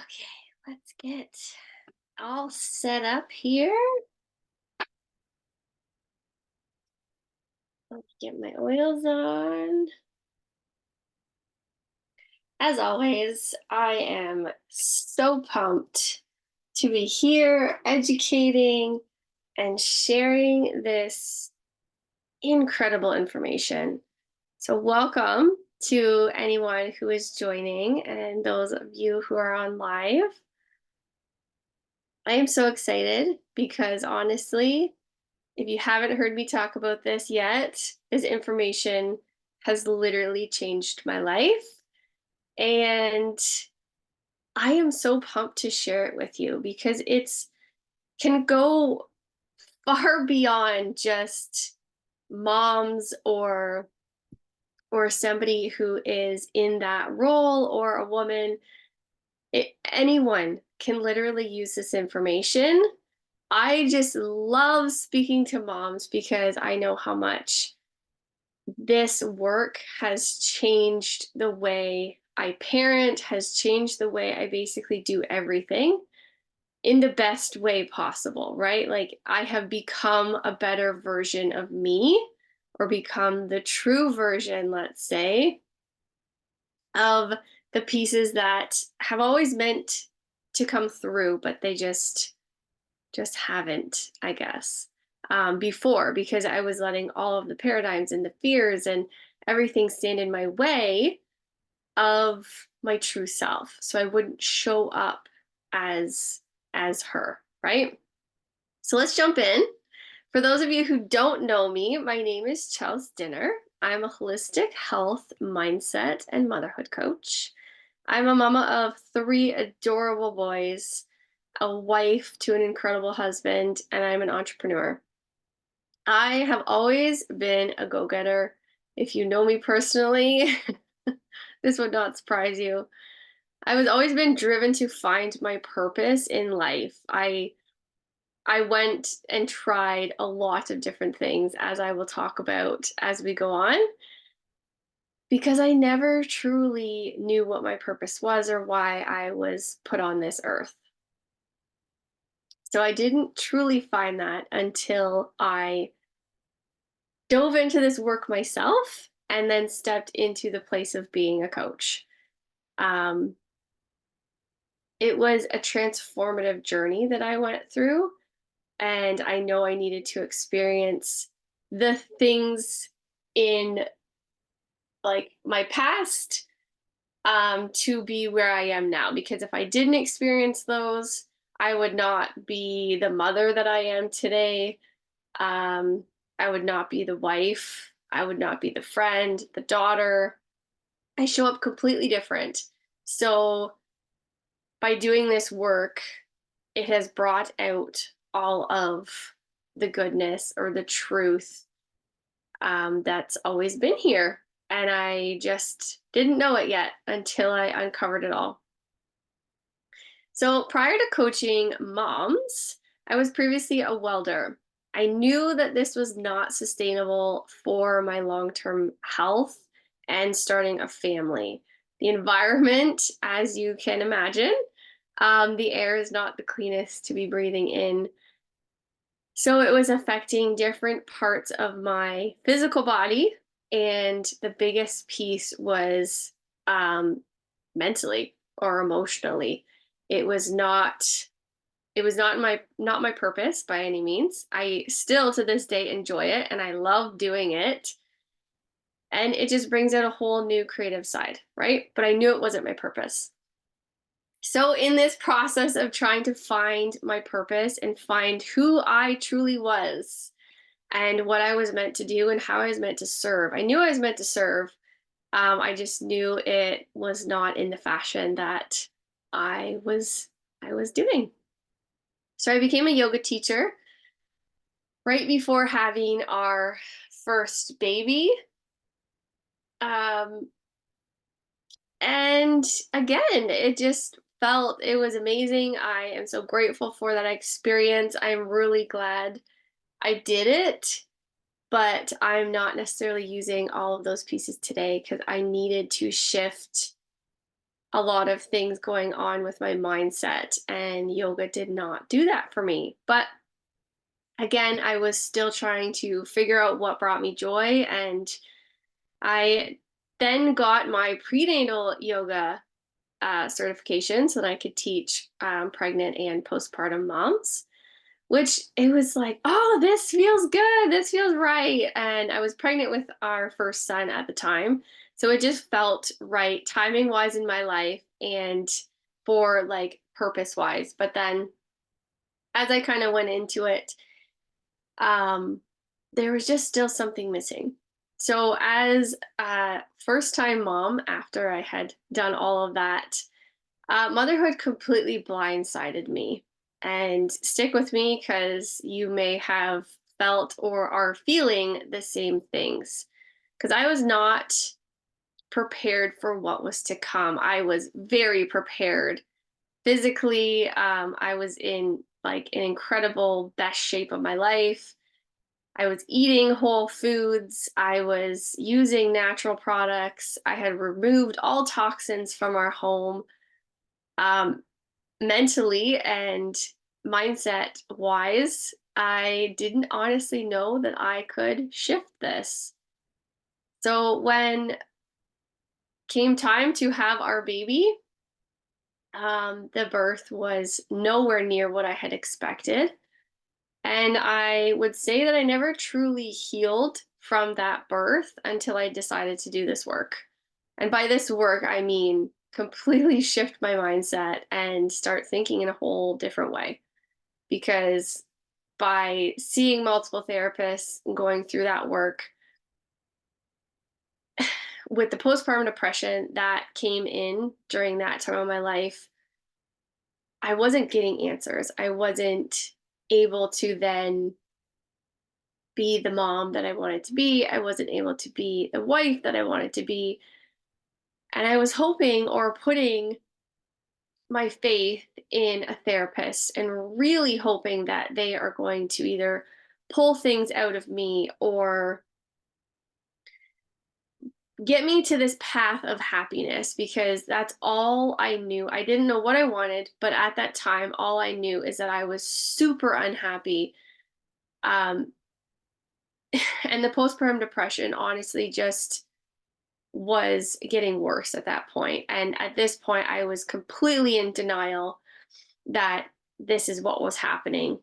Okay, let's get all set up here. Let's get my oils on. As always, I am so pumped to be here educating and sharing this incredible information. So, welcome to anyone who is joining and those of you who are on live. I am so excited because honestly, if you haven't heard me talk about this yet, this information has literally changed my life. And I am so pumped to share it with you because it's can go far beyond just moms or somebody who is in that role or a woman. Anyone can literally use this information. I just love speaking to moms because I know how much this work has changed the way I parent, has changed the way I basically do everything in the best way possible, right? Like I have become a better version of me or become the true version, let's say, of the pieces that have always meant to come through, but they just haven't, I guess, before because I was letting all of the paradigms and the fears and everything stand in my way of my true self. So I wouldn't show up as as her, right? So let's jump in. For those of you who don't know me, my name is Chels Dinner. I'm a holistic health, mindset, and motherhood coach. I'm a mama of three adorable boys, a wife to an incredible husband, and I'm an entrepreneur. I have always been a go getter. If you know me personally, this would not surprise you. I was always been driven to find my purpose in life. I went and tried a lot of different things as I will talk about as we go on because I never truly knew what my purpose was or why I was put on this earth. So I didn't truly find that until I dove into this work myself and then stepped into the place of being a coach. Um, it was a transformative journey that I went through, and I know I needed to experience the things in like my past to be where I am now. Because if I didn't experience those, I would not be the mother that I am today. Um, I would not be the wife. I would not be the friend, the daughter. I show up completely different. So by doing this work, it has brought out all of the goodness or the truth that's always been here. And I just didn't know it yet until I uncovered it all. So prior to coaching moms, I was previously a welder. I knew that this was not sustainable for my long term health and starting a family. The environment, as you can imagine, the air is not the cleanest to be breathing in. So it was affecting different parts of my physical body. And the biggest piece was um, mentally or emotionally. It was not not my purpose by any means. I still to this day enjoy it and I love doing it. And it just brings out a whole new creative side, right? But I knew it wasn't my purpose. So, in this process of trying to find my purpose and find who I truly was and what I was meant to do and how I was meant to serve, I knew I was meant to serve. I just knew it was not in the fashion that I was I was doing. So I became a yoga teacher right before having our first baby. Um, and again, it just felt it was amazing. I am so grateful for that experience. I'm really glad I did it, but I'm not necessarily using all of those pieces today because I needed to shift a lot of things going on with my mindset, and yoga did not do that for me. But again, I was still trying to figure out what brought me joy, and I then got my prenatal yoga certification so that I could teach pregnant and postpartum moms, which it was like, oh, this feels good. This feels right. And I was pregnant with our first son at the time. So it just felt right, timing wise in my life and for like purpose wise. But then as I kind of went into it, um, there was just still something missing. So as a first time mom, after I had done all of that, motherhood completely blindsided me. And stick with me because you may have felt or are feeling the same things. Because I was not prepared for what was to come. I was very prepared physically. I was in like an incredible best shape of my life. I was eating whole foods. I was using natural products. I had removed all toxins from our home. Um, Mentally and mindset wise, I didn't honestly know that I could shift this. So when came time to have our baby, the birth was nowhere near what I had expected. And I would say that I never truly healed from that birth until I decided to do this work. And by this work, I mean completely shift my mindset and start thinking in a whole different way. Because by seeing multiple therapists and going through that work with the postpartum depression that came in during that time of my life, I wasn't getting answers. I wasn't able to then be the mom that I wanted to be. I wasn't able to be the wife that I wanted to be. And I was hoping or putting my faith in a therapist and really hoping that they are going to either pull things out of me or get me to this path of happiness because that's all I knew. I didn't know what I wanted, but at that time, all I knew is that I was super unhappy. Um, and the postpartum depression honestly just was getting worse at that point. And at this point, I was completely in denial that this is what was happening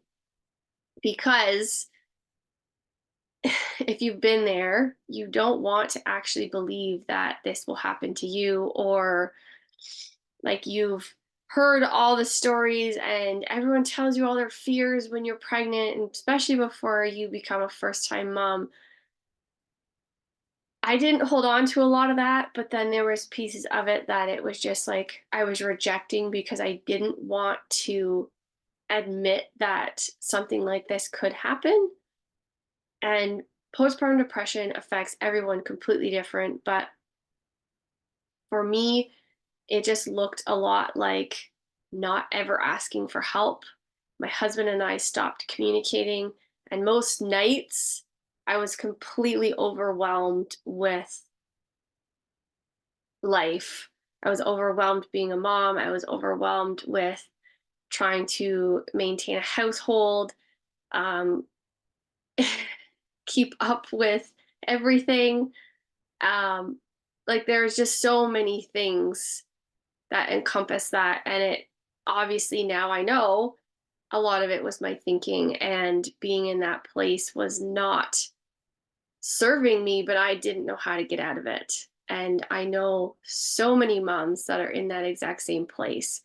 because if you've been there, you don't want to actually believe that this will happen to you, or like you've heard all the stories and everyone tells you all their fears when you're pregnant, and especially before you become a first time mom. I didn't hold on to a lot of that, but then there was pieces of it that it was just like I was rejecting because I didn't want to admit that something like this could happen. And postpartum depression affects everyone completely different, but for me, it just looked a lot like not ever asking for help. My husband and I stopped communicating, and most nights I was completely overwhelmed with life. I was overwhelmed being a mom. I was overwhelmed with trying to maintain a household, um, keep up with everything. Um, like there's just so many things that encompass that. And it obviously now I know a lot of it was my thinking, and being in that place was not serving me, but I didn't know how to get out of it. And I know so many moms that are in that exact same place.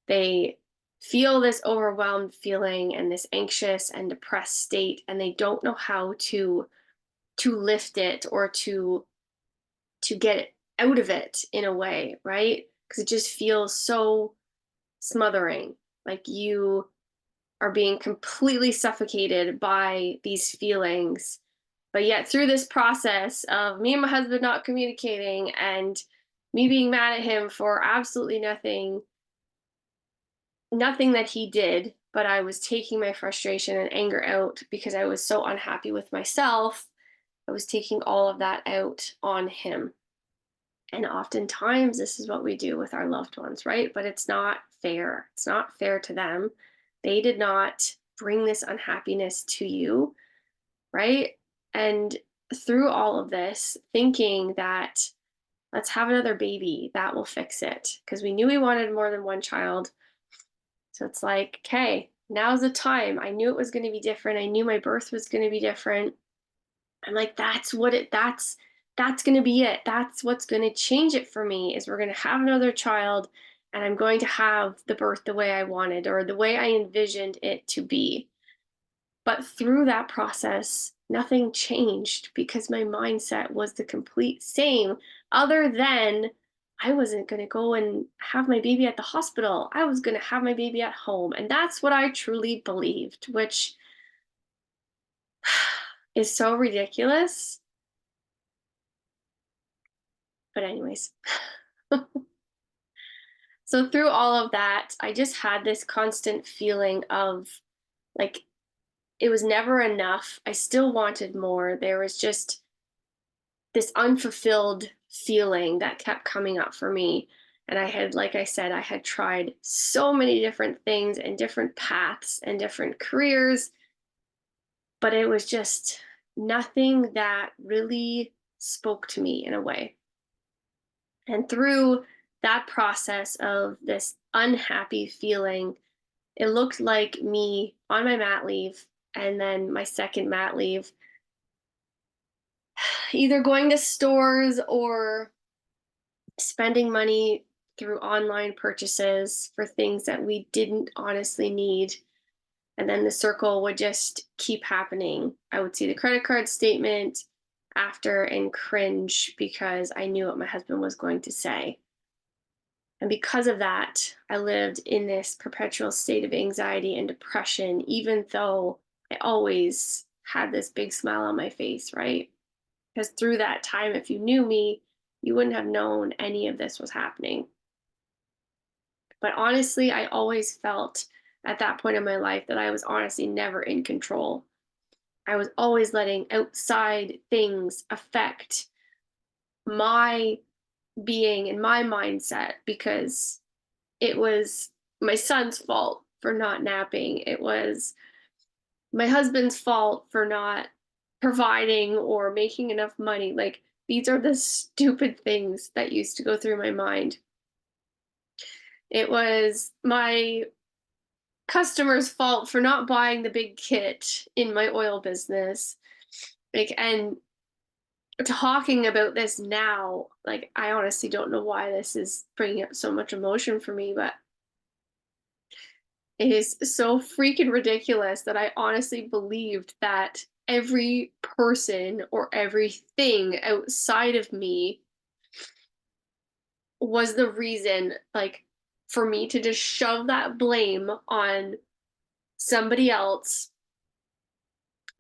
They feel this overwhelmed feeling and this anxious and depressed state, and they don't know how to lift it or to get it out of it in a way, right? Because it just feels so smothering. Like you are being completely suffocated by these feelings. But yet, through this process of me and my husband not communicating and me being mad at him for absolutely nothing, nothing that he did, but I was taking my frustration and anger out because I was so unhappy with myself. I was taking all of that out on him. And oftentimes, this is what we do with our loved ones, right? But it's not fair. It's not fair to them. They did not bring this unhappiness to you, right? And through all of this, thinking that let's have another baby, that will fix it. Because we knew we wanted more than one child. So it's like, okay, now's the time. I knew it was going to be different. I knew my birth was going to be different. I'm like, that's going to be it. That's what's going to change it for me is we're going to have another child and I'm going to have the birth the way I wanted or the way I envisioned it to be. But through that process, nothing changed because my mindset was the complete same, other than I wasn't going to go and have my baby at the hospital. I was going to have my baby at home. And that's what I truly believed, which is so ridiculous. But, anyways. So, through all of that, I just had this constant feeling of like it was never enough. I still wanted more. There was just this unfulfilled feeling that kept coming up for me. And I had, like I said, I had tried so many different things and different paths and different careers, but it was just nothing that really spoke to me in a way. And through that process of this unhappy feeling, it looked like me on my mat leave and then my second mat leave, either going to stores or spending money through online purchases for things that we didn't honestly need. And then the circle would just keep happening. I would see the credit card statement after and cringe because I knew what my husband was going to say. And because of that, I lived in this perpetual state of anxiety and depression, even though I always had this big smile on my face, right? Because through that time, if you knew me, you wouldn't have known any of this was happening. But honestly, I always felt at that point in my life that I was honestly never in control. I was always letting outside things affect my being and my mindset because it was my son's fault for not napping. It was my husband's fault for not providing or making enough money. Like, these are the stupid things that used to go through my mind. It was my customer's fault for not buying the big kit in my oil business. Like, and talking about this now, like, I honestly don't know why this is bringing up so much emotion for me, but it is so freaking ridiculous that I honestly believed that every person or everything outside of me was the reason, like, for me to just shove that blame on somebody else.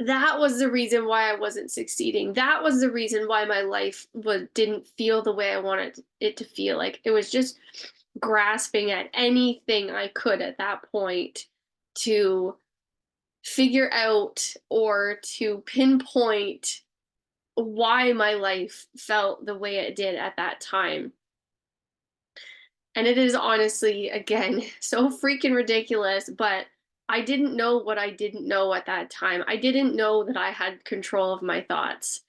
That was the reason why I wasn't succeeding. That was the reason why my life didn't feel the way I wanted it to feel. Like, it was just grasping at anything I could at that point to figure out or to pinpoint why my life felt the way it did at that time. And it is honestly, again, so freaking ridiculous, but I didn't know what I didn't know at that time. I didn't know that I had control of my thoughts,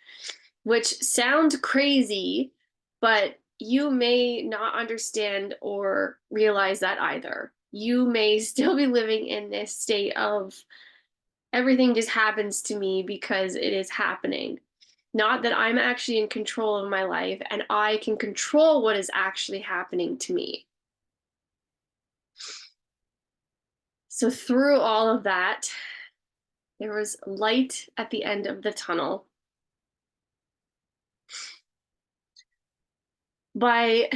which sounds crazy, but you may not understand or realize that either. You may still be living in this state of everything just happens to me because it is happening. Not that I'm actually in control of my life and I can control what is actually happening to me. So, through all of that, there was light at the end of the tunnel. By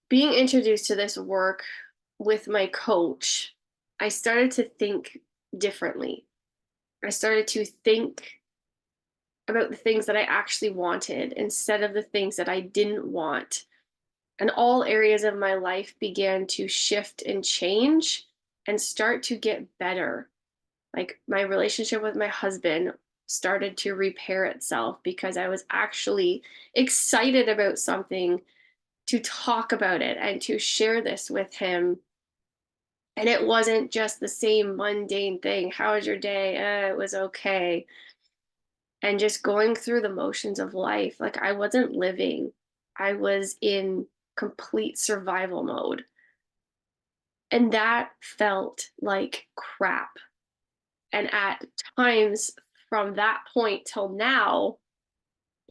being introduced to this work with my coach, I started to think differently. I started to think about the things that I actually wanted instead of the things that I didn't want. And all areas of my life began to shift and change and start to get better. Like, my relationship with my husband started to repair itself because I was actually excited about something to talk about it and to share this with him. And it wasn't just the same mundane thing. How was your day? It was okay. And just going through the motions of life. Like I wasn't living, I was in complete survival mode. And that felt like crap. And at times from that point till now,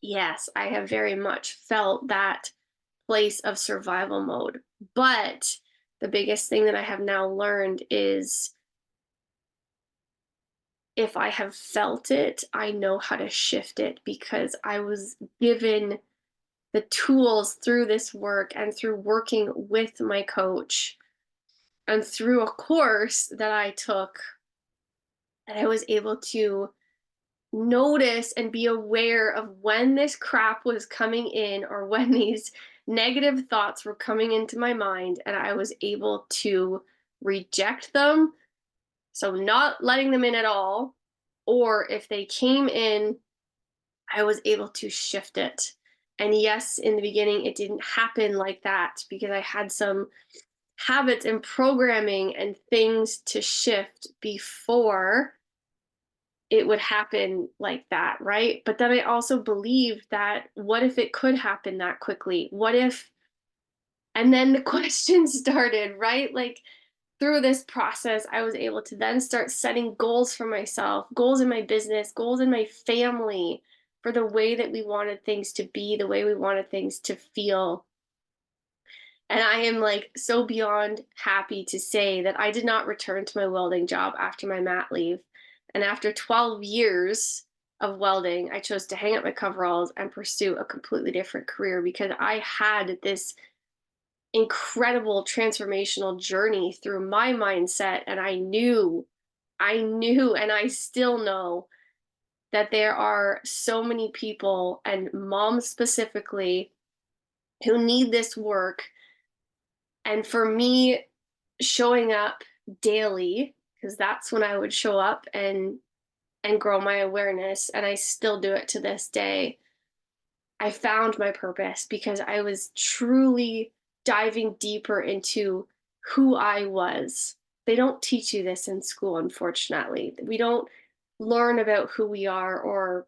yes, I have very much felt that place of survival mode. But the biggest thing that I have now learned is if I have felt it, I know how to shift it because I was given the tools through this work and through working with my coach and through a course that I took, that I was able to notice and be aware of when this crap was coming in or when these negative thoughts were coming into my mind, and I was able to reject them. So, not letting them in at all, or if they came in, I was able to shift it. And yes, in the beginning, it didn't happen like that because I had some habits and programming and things to shift before it would happen like that, right? But then I also believed that what if it could happen that quickly? What if, and then the question started, right? Like through this process, I was able to then start setting goals for myself, goals in my business, goals in my family, for the way that we wanted things to be, the way we wanted things to feel. And I am like so beyond happy to say that I did not return to my welding job after my mat leave. And after 12 years of welding, I chose to hang up my coveralls and pursue a completely different career because I had this incredible transformational journey through my mindset. And I knew, and I still know that there are so many people, and moms specifically, who need this work. And for me, showing up daily, because that's when I would show up and grow my awareness, and I still do it to this day. I found my purpose because I was truly diving deeper into who I was. They don't teach you this in school, unfortunately. We don't learn about who we are, or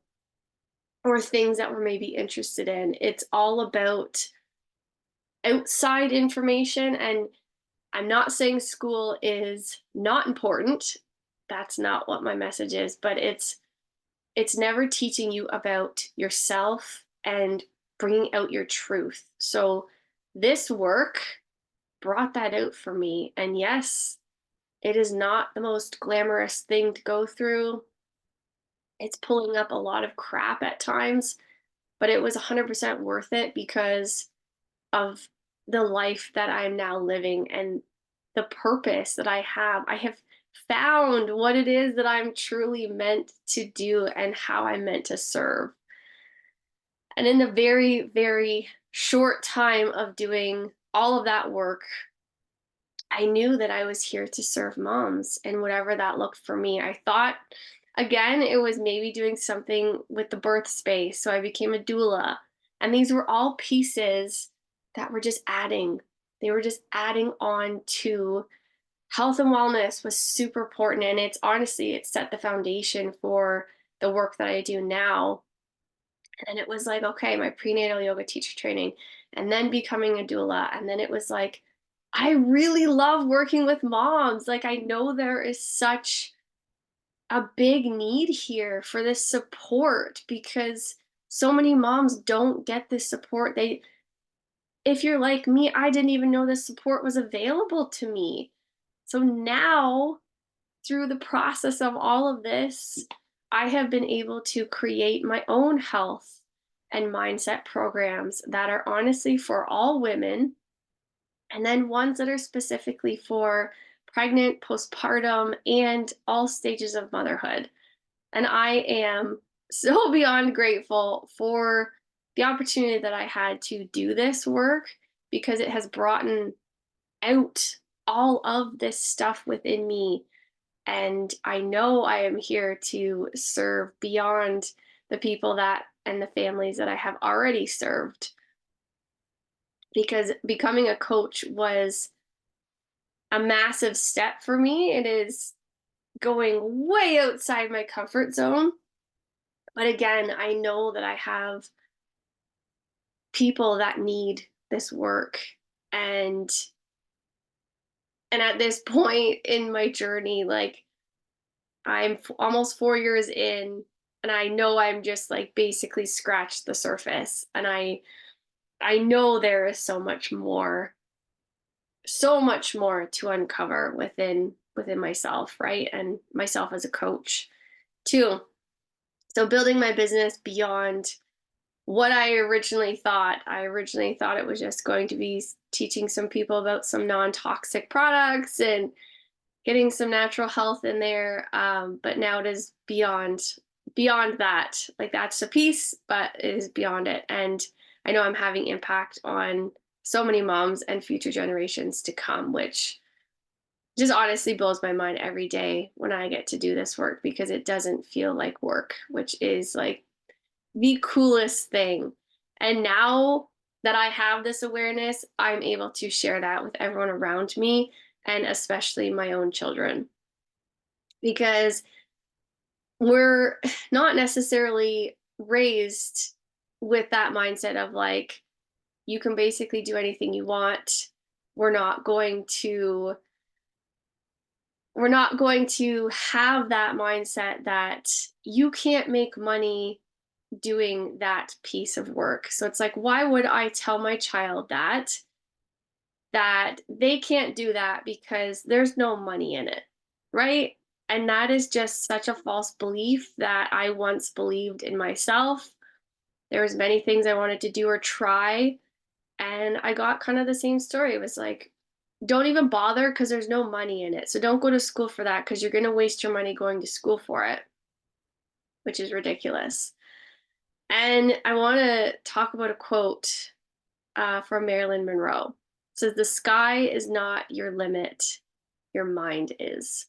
things that we're maybe interested in. It's all about outside information. And I'm not saying school is not important. That's not what my message is, but it's never teaching you about yourself and bringing out your truth. So this work brought that out for me. And yes, it is not the most glamorous thing to go through. It's pulling up a lot of crap at times, but it was 100% worth it because of the life that I'm now living and the purpose that I have. I have found what it is that I'm truly meant to do and how I'm meant to serve. And in the very, very short time of doing all of that work, I knew that I was here to serve moms and whatever that looked for me. I thought, again, it was maybe doing something with the birth space. So I became a doula. And these were all pieces that were just adding. They were just adding on to health, and wellness was super important. And it's honestly, it set the foundation for the work that I do now. And it was like, okay, my prenatal yoga teacher training, and then becoming a doula. And then it was like, I really love working with moms. Like, I know there is such a big need here for this support because so many moms don't get this support. If you're like me, I didn't even know this support was available to me. So now, through the process of all of this, I have been able to create my own health and mindset programs that are honestly for all women, and then ones that are specifically for pregnant, postpartum, and all stages of motherhood. And I am so beyond grateful for the opportunity that I had to do this work because it has brought out all of this stuff within me. And I know I am here to serve beyond the people that and the families that I have already served. because becoming a coach was a massive step for me. It is going way outside my comfort zone. But again, I know that I have people that need this work. And at this point in my journey, like I'm almost 4 years in, and I know I'm just like basically scratched the surface. And I know there is so much more to uncover within myself, right? And myself as a coach too. So building my business beyond what I originally thought it was just going to be teaching some people about some non-toxic products and getting some natural health in there. But now it is beyond that. Like that's a piece, but it is beyond it. And I know I'm having impact on so many moms and future generations to come, which just honestly blows my mind every day when I get to do this work, because it doesn't feel like work, which is like the coolest thing. And now that I have this awareness, I'm able to share that with everyone around me, and especially my own children, because we're not necessarily raised with that mindset of like, you can basically do anything you want. We're not going to we're not going to have that mindset that you can't make money doing that piece of work. So it's like, why would I tell my child that they can't do that because there's no money in it, right? And that is just such a false belief that I once believed in myself. There was many things I wanted to do or try, and I got kind of the same story. It was like, don't even bother because there's no money in it. So don't go to school for that because you're going to waste your money going to school for it, which is ridiculous. And I want to talk about a quote from Marilyn Monroe. It says, "The sky is not your limit, your mind is."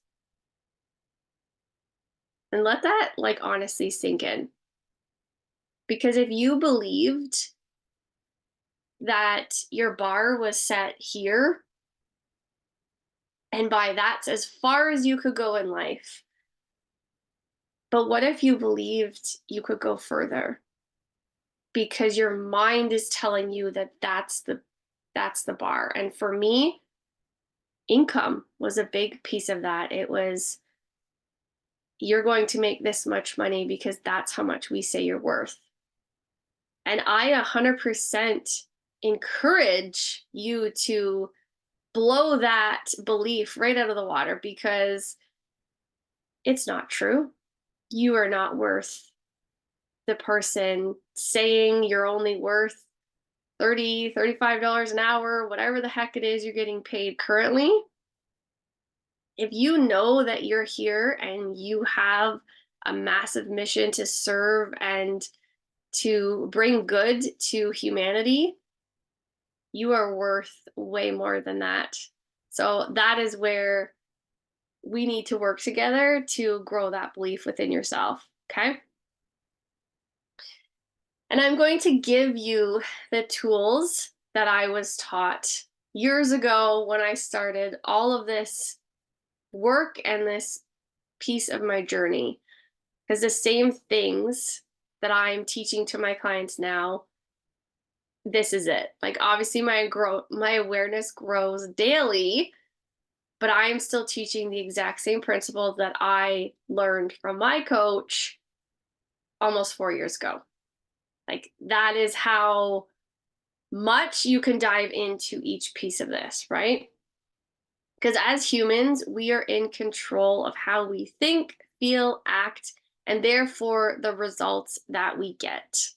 And let that like honestly sink in. Because if you believed that your bar was set here, and by that's as far as you could go in life, but what if you believed you could go further? Because your mind is telling you that that's the bar. And for me, income was a big piece of that. It was, you're going to make this much money because that's how much we say you're worth. And I 100% encourage you to blow that belief right out of the water, because it's not true. You are not worth the person saying you're only worth 30, $35 an hour, whatever the heck it is you're getting paid currently. If you know that you're here and you have a massive mission to serve and to bring good to humanity, you are worth way more than that. So that is where we need to work together to grow that belief within yourself. Okay. And I'm going to give you the tools that I was taught years ago when I started all of this work and this piece of my journey. Because the same things that I'm teaching to my clients now, this is it. Like obviously my awareness grows daily, but I am still teaching the exact same principles that I learned from my coach almost 4 years ago. Like that is how much you can dive into each piece of this, right? Because as humans, we are in control of how we think, feel, act, and therefore the results that we get,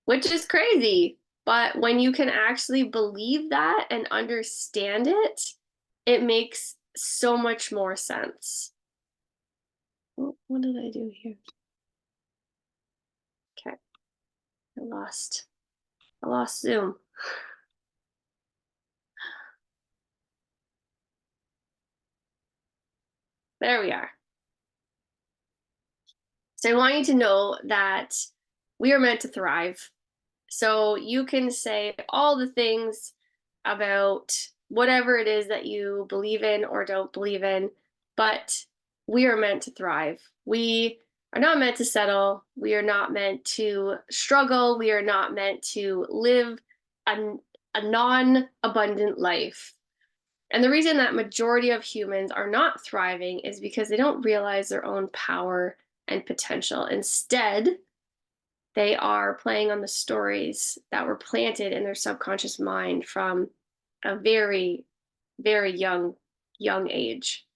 which is crazy. But when you can actually believe that and understand it, it makes so much more sense. What did I do here? Okay, I lost Zoom. There we are. So I want you to know that we are meant to thrive. So you can say all the things about whatever it is that you believe in or don't believe in, but we are meant to thrive. We are not meant to settle. We are not meant to struggle. We are not meant to live a, a non abundant life. And the reason that majority of humans are not thriving is because they don't realize their own power and potential. Instead, they are playing on the stories that were planted in their subconscious mind from a very, very young age.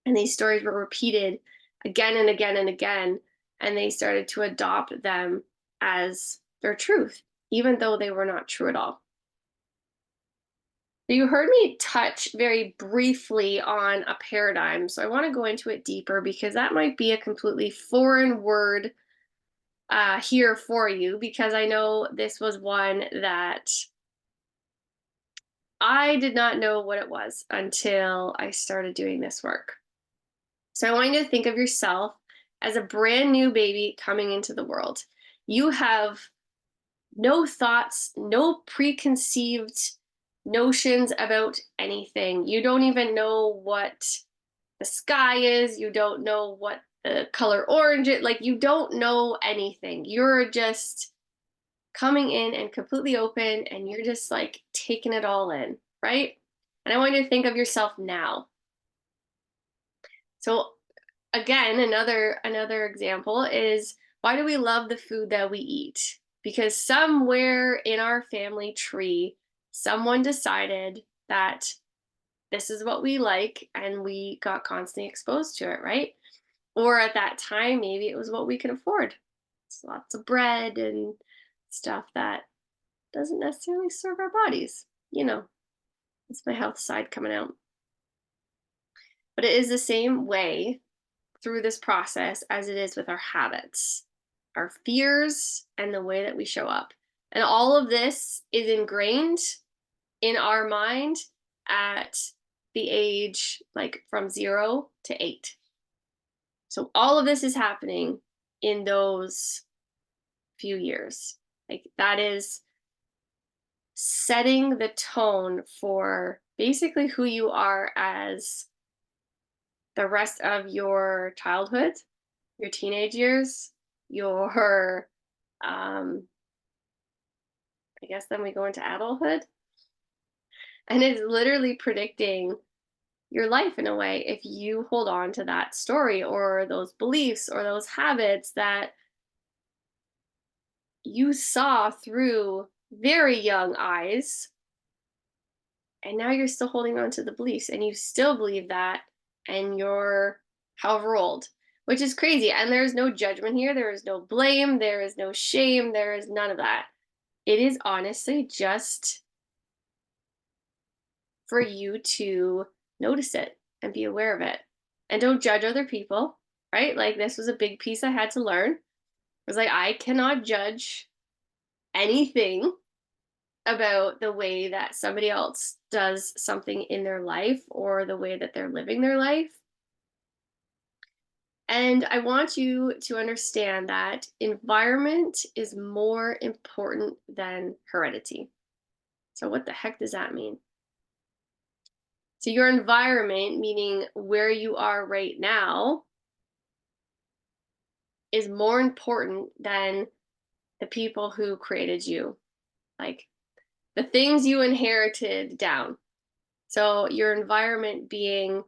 And these stories were repeated again and again and again. And they started to adopt them as their truth, even though they were not true at all. So you heard me touch very briefly on a paradigm. So I want to go into it deeper because that might be a completely foreign word here for you, because I know this was one that I did not know what it was until I started doing this work. So I want you to think of yourself as a brand new baby coming into the world. You have no thoughts, no preconceived notions about anything. You don't even know what the sky is. You don't know what the color orange is. Like, you don't know anything. You're just coming in and completely open, and you're just like taking it all in, right? And I want you to think of yourself now. So again, another example is, why do we love the food that we eat? Because somewhere in our family tree, someone decided that this is what we like, and we got constantly exposed to it, right? Or at that time, maybe it was what we could afford. It's lots of bread and stuff that doesn't necessarily serve our bodies. It's my health side coming out. But it is the same way through this process as it is with our habits, our fears, and the way that we show up. And all of this is ingrained in our mind at the age like from 0 to 8. So all of this is happening in those few years. Like, that is setting the tone for basically who you are as the rest of your childhood, your teenage years, your I guess then we go into adulthood. And it's literally predicting your life in a way if you hold on to that story or those beliefs or those habits that you saw through very young eyes, and now you're still holding on to the beliefs and you still believe that, and you're however old, which is crazy. And there's no judgment here, there is no blame, there is no shame, there is none of that. It is honestly just for you to notice it and be aware of it, and don't judge other people, right? Like, this was a big piece I had to learn. It was like, I cannot judge anything about the way that somebody else does something in their life or the way that they're living their life. And I want you to understand that environment is more important than heredity. So, what the heck does that mean? So, your environment, meaning where you are right now, is more important than the people who created you. Like, the things you inherited down. So, your environment being,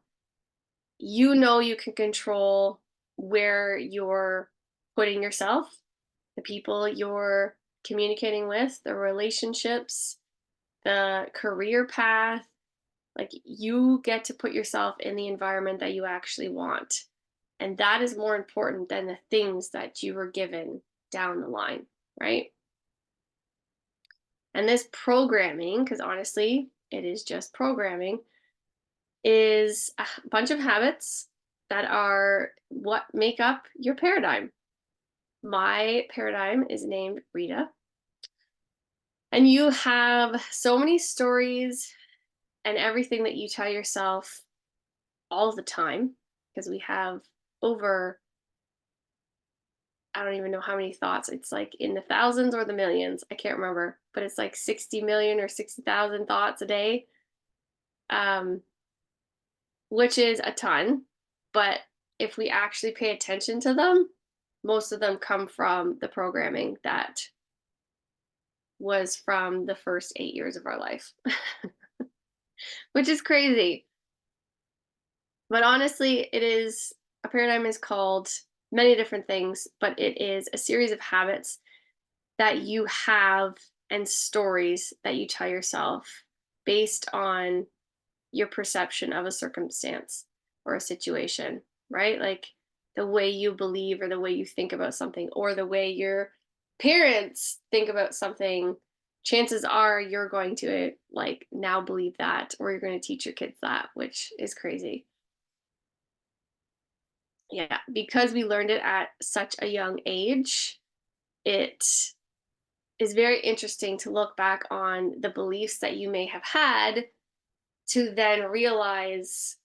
you can control where you're putting yourself, the people you're communicating with, the relationships, the career path. Like, you get to put yourself in the environment that you actually want. And that is more important than the things that you were given down the line, right? And this programming, because honestly, it is just programming, is a bunch of habits that are what make up your paradigm. My paradigm is named Rita. And you have so many stories and everything that you tell yourself all the time, because we have over I don't even know how many thoughts. It's like in the thousands or the millions. I can't remember, but it's like 60 million or 60,000 thoughts a day, um, which is a ton. But if we actually pay attention to them, most of them come from the programming that was from the first 8 years of our life, which is crazy. But honestly, it is a paradigm is called many different things, but it is a series of habits that you have and stories that you tell yourself based on your perception of a circumstance or a situation, right? Like the way you believe or the way you think about something or the way your parents think about something, chances are you're going to like now believe that, or you're going to teach your kids that, which is crazy. Yeah, because we learned it at such a young age, it is very interesting to look back on the beliefs that you may have had to then realize,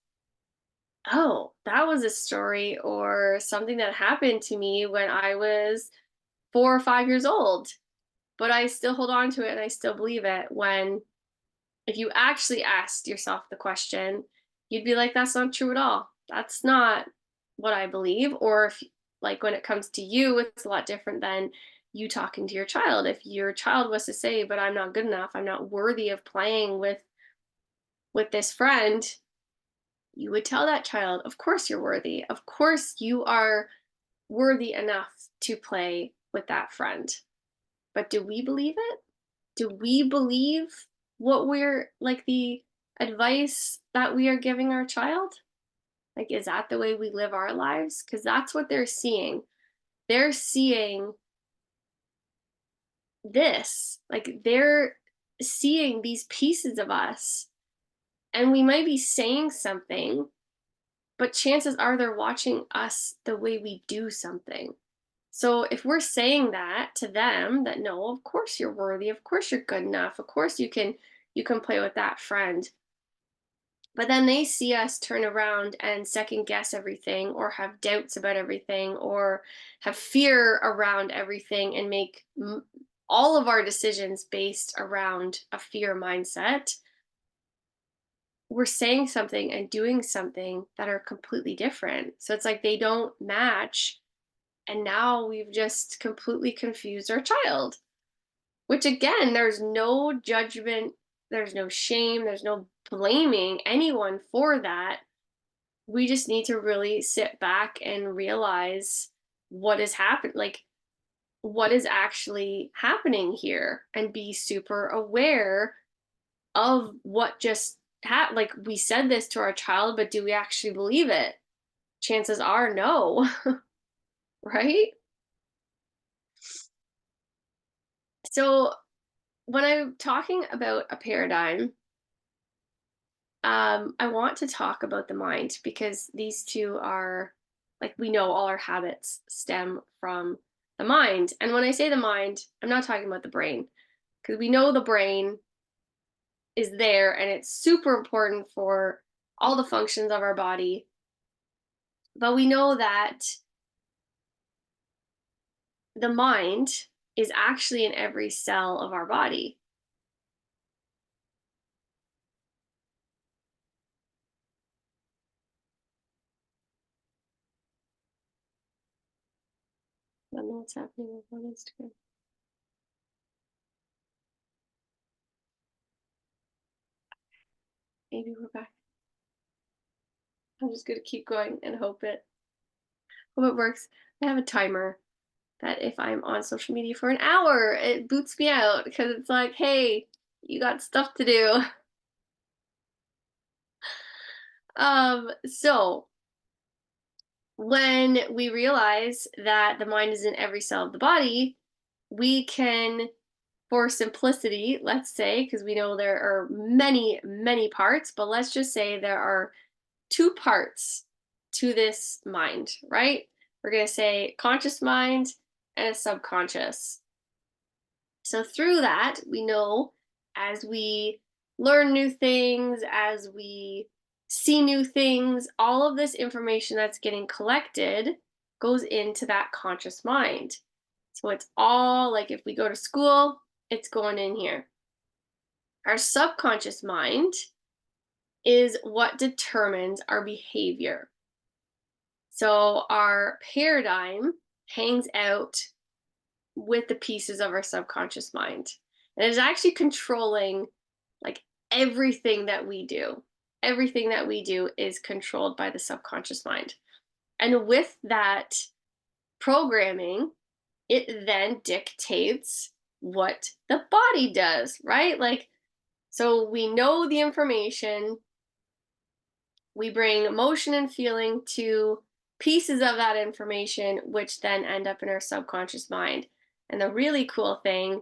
oh, that was a story or something that happened to me when I was 4 or 5 years old, but I still hold on to it and I still believe it. When if you actually asked yourself the question, you'd be like, that's not true at all. That's not what I believe. Or if, like, when it comes to you, it's a lot different than you talking to your child. If your child was to say, but I'm not good enough, I'm not worthy of playing with this friend, you would tell that child, of course you're worthy. Of course you are worthy enough to play with that friend. But do we believe it? Do we believe what we're like the advice that we are giving our child? Like, is that the way we live our lives? Because that's what they're seeing. They're seeing this, like, they're seeing these pieces of us, and we might be saying something, but chances are they're watching us the way we do something. So if we're saying that to them, that no, of course you're worthy, of course you're good enough, of course you can play with that friend. But then they see us turn around and second guess everything or have doubts about everything or have fear around everything and make all of our decisions based around a fear mindset. We're saying something and doing something that are completely different. So it's like they don't match. And now we've just completely confused our child, which again, there's no judgment, there's no shame, there's no blaming anyone for that. We just need to really sit back and realize what is happening, like what is actually happening here, and be super aware of what just happened. Like, we said this to our child, but do we actually believe it? Chances are no. Right? So when I'm talking about a paradigm, I want to talk about the mind, because these two are, like, we know all our habits stem from the mind. And when I say the mind, I'm not talking about the brain, because we know the brain is there and it's super important for all the functions of our body. But we know that the mind is actually in every cell of our body. I don't know what's happening on Instagram. Maybe we're back. I'm just gonna keep going and hope it works. I have a timer that if I'm on social media for an hour, it boots me out because it's like, hey, you got stuff to do. So when we realize that the mind is in every cell of the body, we can, for simplicity, let's say, because we know there are many, many parts, but let's just say there are two parts to this mind, right? We're going to say conscious mind and a subconscious. So through that, we know, as we learn new things, as we see new things, all of this information that's getting collected goes into that conscious mind. So it's all like if we go to school, it's going in here. Our subconscious mind is what determines our behavior. So our paradigm hangs out with the pieces of our subconscious mind. And it's actually controlling like everything that we do. Everything that we do is controlled by the subconscious mind. And with that programming, it then dictates what the body does, right? Like, so we know the information, we bring emotion and feeling to pieces of that information, which then end up in our subconscious mind. And the really cool thing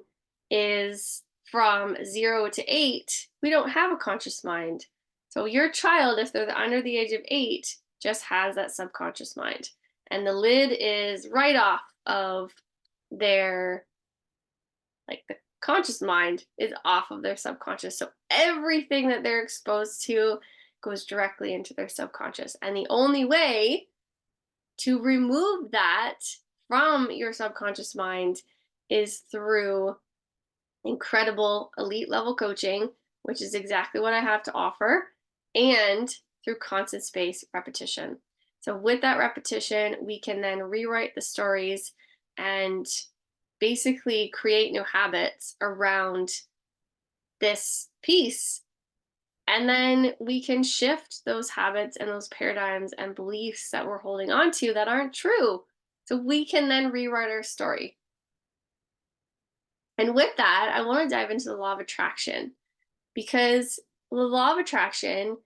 is from 0 to 8, we don't have a conscious mind. So your child, if they're under the age of 8, just has that subconscious mind. And the lid is right off of their, like the conscious mind is off of their subconscious. So everything that they're exposed to goes directly into their subconscious. And the only way to remove that from your subconscious mind is through incredible elite level coaching, which is exactly what I have to offer, and through constant space repetition. So with that repetition, we can then rewrite the stories and basically create new habits around this piece. And then we can shift those habits and those paradigms and beliefs that we're holding on to that aren't true. So we can then rewrite our story. And with that, I want to dive into the law of attraction, because the law of attraction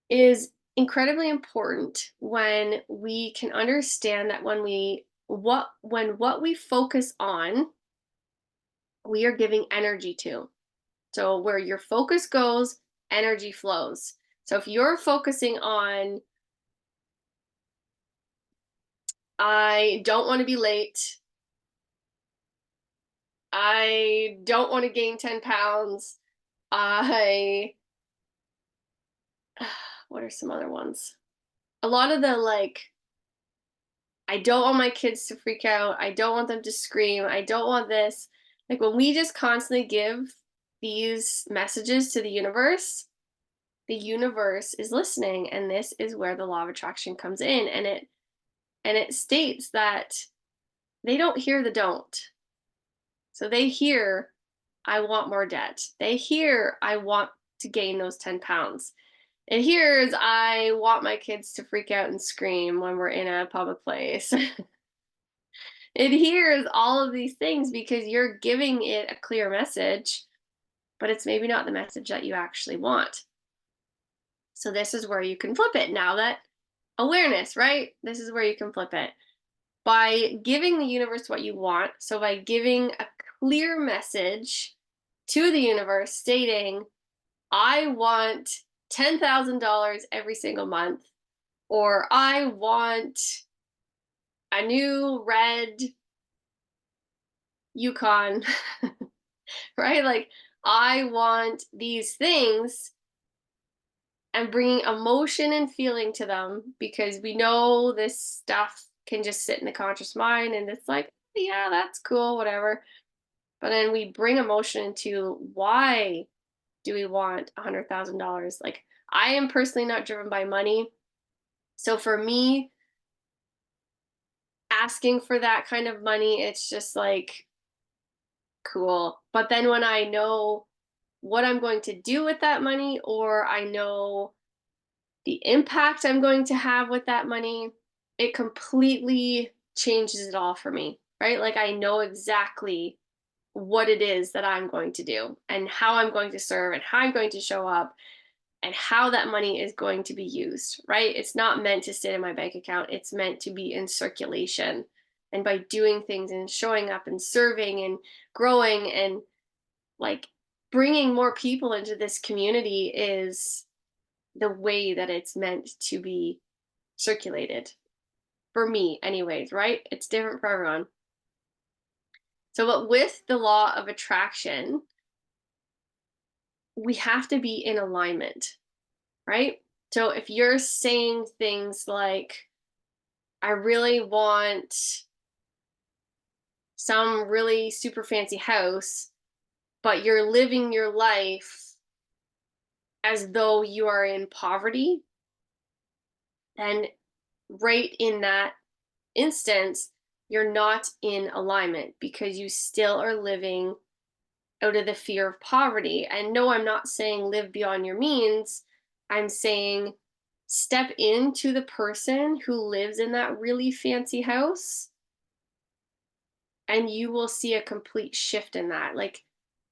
is incredibly important when we can understand that when what we focus on, we are giving energy to. So where your focus goes, energy flows. So if you're focusing on, I don't want to be late, I don't want to gain 10 pounds, I, what are some other ones? A lot of the like, I don't want my kids to freak out, I don't want them to scream, I don't want this. Like when we just constantly give these messages to the universe is listening, and this is where the law of attraction comes in, and it states that they don't hear the don't. So they hear, I want more debt. They hear, I want to gain those 10 pounds. It hears, I want my kids to freak out and scream when we're in a public place. It hears all of these things because you're giving it a clear message, but it's maybe not the message that you actually want. So this is where you can flip it. Now that awareness, right? This is where you can flip it. By giving the universe what you want, so by giving a clear message to the universe stating, I want $10,000 every single month, or I want a new red Yukon, right? Like, I want these things, and bringing emotion and feeling to them, because we know this stuff can just sit in the conscious mind and it's like, yeah, that's cool, whatever. But then we bring emotion into, why do we want $100,000? Like, I am personally not driven by money. So for me, asking for that kind of money, it's just like, cool. But then when I know what I'm going to do with that money, or I know the impact I'm going to have with that money, it completely changes it all for me, right? Like I know exactly what it is that I'm going to do and how I'm going to serve and how I'm going to show up and how that money is going to be used, right? It's not meant to sit in my bank account. It's meant to be in circulation. And by doing things and showing up and serving and growing and like bringing more people into this community is the way that it's meant to be circulated. For me, anyways, right? It's different for everyone. So, but with the law of attraction, we have to be in alignment, right? So if you're saying things like, I really want some really super fancy house, but you're living your life as though you are in poverty, then right in that instance, you're not in alignment because you still are living out of the fear of poverty. And no, I'm not saying live beyond your means. I'm saying step into the person who lives in that really fancy house and you will see a complete shift in that. Like,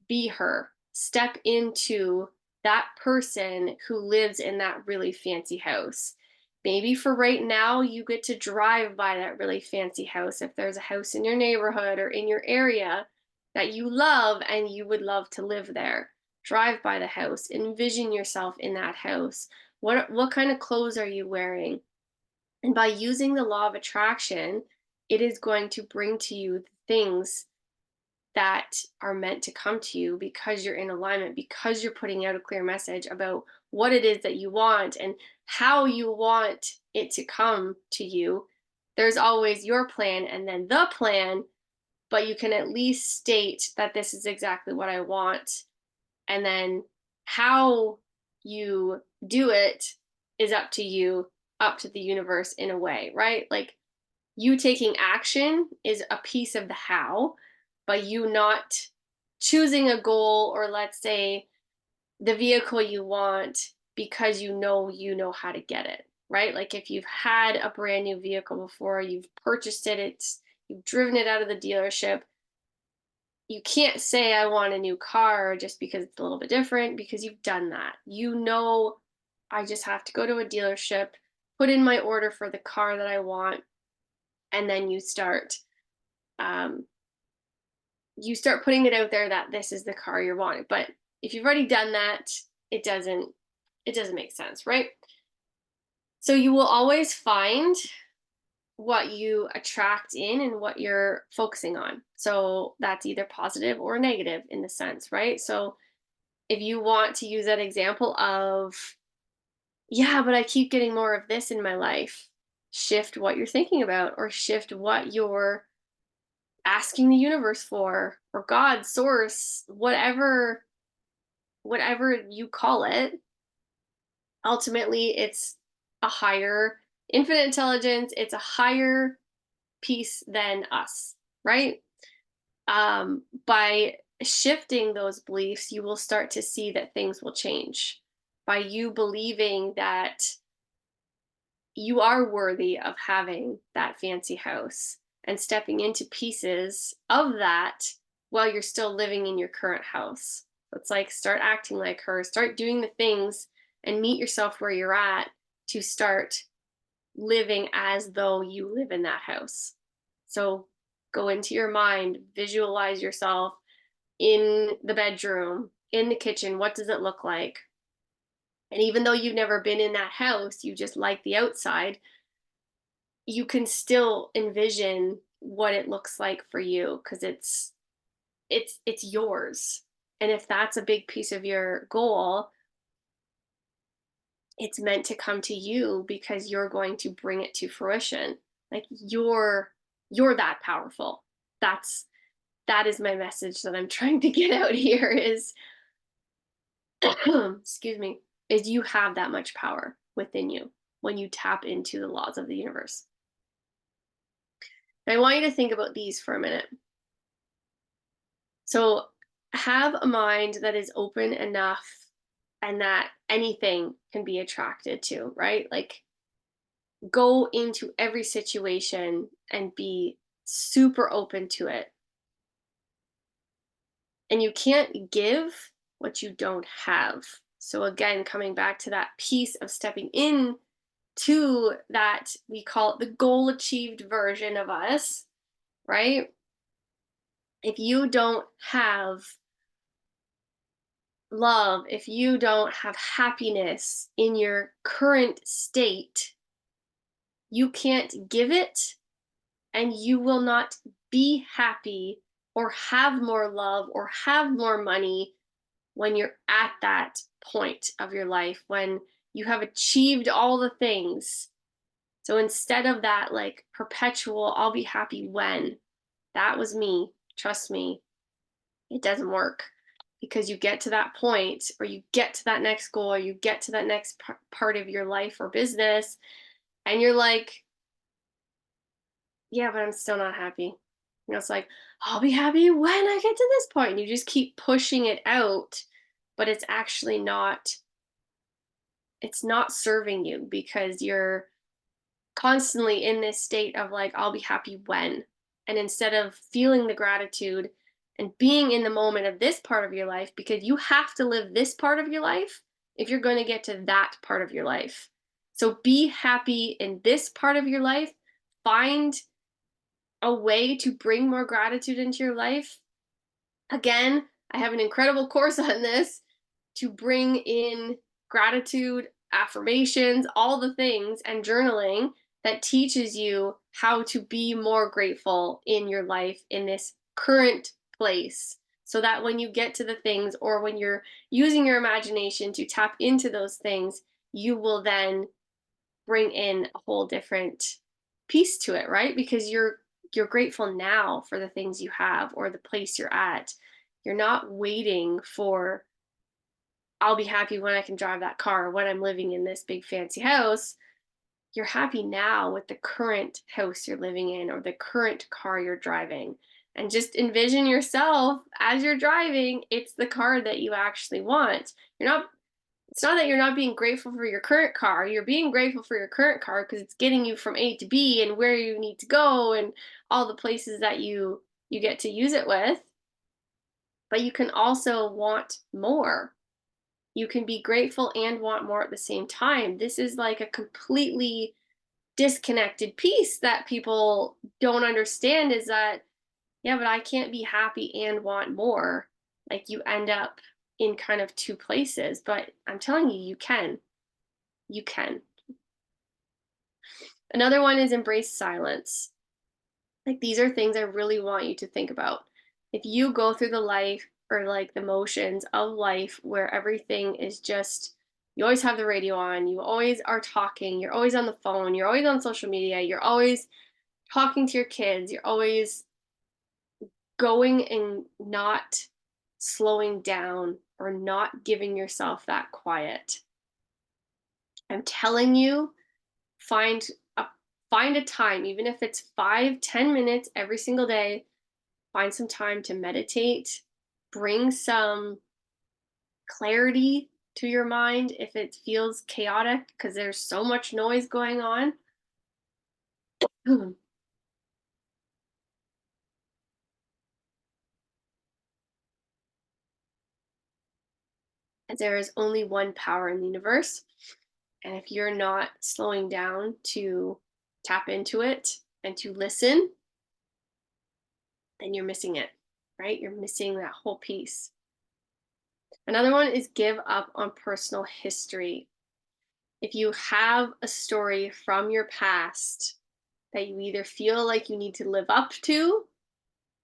be her. Step into that person who lives in that really fancy house. Maybe for right now, you get to drive by that really fancy house if there's a house in your neighborhood or in your area that you love and you would love to live there. Drive by the house, envision yourself in that house. What kind of clothes are you wearing? And by using the law of attraction, it is going to bring to you things that are meant to come to you because you're in alignment, because you're putting out a clear message about what it is that you want and how you want it to come to you. There's always your plan and then the plan, but you can at least state that this is exactly what I want. And then how you do it is up to you, up to the universe in a way, right? Like, you taking action is a piece of the how, but you not choosing a goal or, let's say, the vehicle you want because you know how to get it, right? Like, if you've had a brand new vehicle before, you've purchased it, you've driven it out of the dealership, you can't say I want a new car just because it's a little bit different because you've done that. You know, I just have to go to a dealership, put in my order for the car that I want, and then um, you start putting it out there that this is the car you're wanting. But if you've already done that, it doesn't make sense, right? So you will always find what you attract in and what you're focusing on. So that's either positive or negative in the sense, right? So if you want to use that example of, yeah, but I keep getting more of this in my life, shift what you're thinking about or shift what you're asking the universe for or God, source, whatever you call it. Ultimately, it's a higher infinite intelligence, it's a higher piece than us, right? By shifting those beliefs, you will start to see that things will change. By you believing that you are worthy of having that fancy house and stepping into pieces of that while you're still living in your current house. It's like, start acting like her, start doing the things and meet yourself where you're at to start living as though you live in that house. So go into your mind, visualize yourself in the bedroom, in the kitchen. What does it look like? And even though you've never been in that house, you just like the outside, you can still envision what it looks like for you because it's yours. And if that's a big piece of your goal, it's meant to come to you because you're going to bring it to fruition. Like, you're that powerful. That is my message that I'm trying to get out here is excuse me, is you have that much power within you when you tap into the laws of the universe. And I want you to think about these for a minute. So, have a mind that is open enough and that anything can be attracted to, right? Like, go into every situation and be super open to it. And you can't give what you don't have. So again, coming back to that piece of stepping in to that, we call it the goal achieved version of us, right? If you don't have love, if you don't have happiness in your current state, you can't give it and you will not be happy or have more love or have more money when you're at that point of your life, when you have achieved all the things. So instead of that like perpetual, I'll be happy when, that was me, trust me, it doesn't work, because you get to that point, or you get to that next goal, or you get to that next part of your life or business, and you're like, yeah, but I'm still not happy. It's like, I'll be happy when I get to this point. And you just keep pushing it out, but it's not serving you, because you're constantly in this state of like, I'll be happy when. And instead of feeling the gratitude and being in the moment of this part of your life, because you have to live this part of your life if you're going to get to that part of your life. So be happy in this part of your life. Find a way to bring more gratitude into your life. Again, I have an incredible course on this, to bring in gratitude, affirmations, all the things, and journaling that teaches you how to be more grateful in your life in this current place. So that when you get to the things, or when you're using your imagination to tap into those things, you will then bring in a whole different piece to it, right? Because you're grateful now for the things you have or the place you're at. You're not waiting for, I'll be happy when I can drive that car, when I'm living in this big fancy house. You're happy now with the current house you're living in, or the current car you're driving. And just envision yourself as you're driving, it's the car that you actually want. It's not that you're not being grateful for your current car. You're being grateful for your current car because it's getting you from A to B and where you need to go and all the places that you get to use it with. But you can also want more. You can be grateful and want more at the same time. This is like a completely disconnected piece that people don't understand, is that, yeah, but I can't be happy and want more. Like, you end up in kind of two places, but I'm telling you, you can. You can. Another one is embrace silence. Like, these are things I really want you to think about. If you go through the life, or like the motions of life, where everything is just, you always have the radio on, you always are talking, you're always on the phone, you're always on social media, you're always talking to your kids, you're always going and not slowing down or not giving yourself that quiet. I'm telling you, find a find a time, even if it's 5-10 minutes every single day. Find some time to meditate, bring some clarity to your mind if it feels chaotic, because there's so much noise going on. There is only one power in the universe, and if you're not slowing down to tap into it and to listen, then you're missing it, right? You're missing that whole piece. Another one is give up on personal history. If you have a story from your past that you either feel like you need to live up to,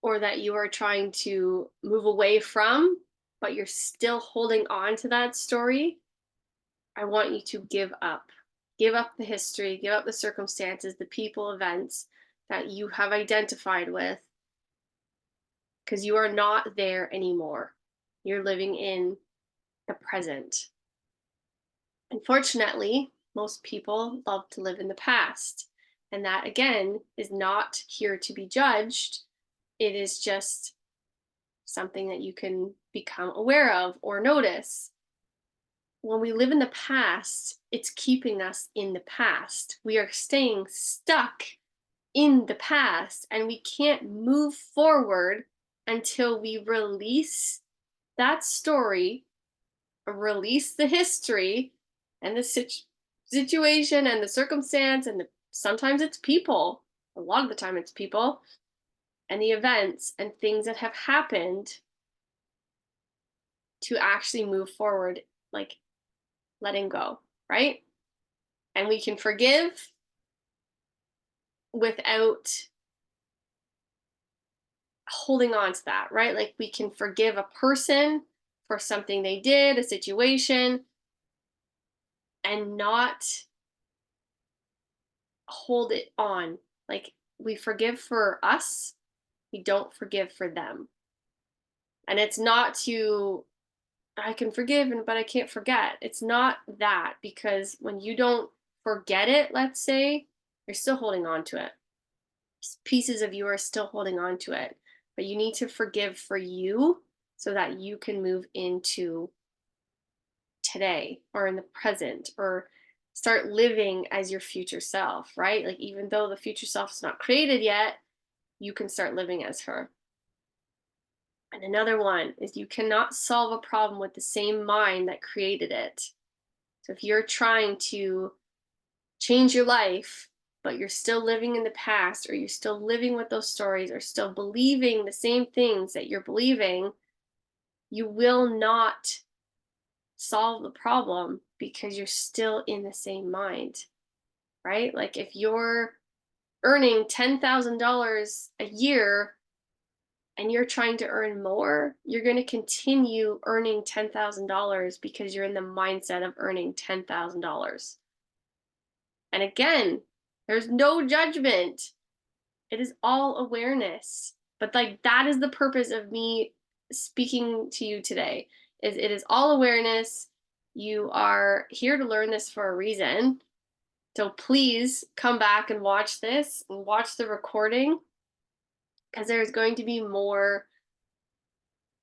or that you are trying to move away from, but you're still holding on to that story, I want you to give up. Give up the history, give up the circumstances, the people, events that you have identified with, because you are not there anymore. You're living in the present. Unfortunately, most people love to live in the past. And that, again, is not here to be judged. It is just something that you can become aware of or notice. When we live in the past, it's keeping us in the past. We are staying stuck in the past, and we can't move forward until we release that story, release the history and the situation and the circumstance, and sometimes it's people, a lot of the time it's people, and the events and things that have happened, to actually move forward, like letting go, right? And we can forgive without holding on to that, right? Like, we can forgive a person for something they did, a situation, and not hold it on. Like, we forgive for us, we don't forgive for them. And it's not to, I can forgive and but I can't forget. It's not that, because when you don't forget it, let's say, you're still holding on to it. Pieces of you are still holding on to it. But you need to forgive for you so that you can move into today or in the present, or start living as your future self, right? Like, even though the future self is not created yet, you can start living as her. And another one is, you cannot solve a problem with the same mind that created it. So if you're trying to change your life, but you're still living in the past, or you're still living with those stories, or still believing the same things that you're believing, you will not solve the problem, because you're still in the same mind, right? Like, if you're earning $10,000 a year and you're trying to earn more, you're going to continue earning $10,000 because you're in the mindset of earning $10,000. And again, there's no judgment. It is all awareness. But like, that is the purpose of me speaking to you today. Is it is all awareness. You are here to learn this for a reason. So please come back and watch this and watch the recording, because there's going to be more,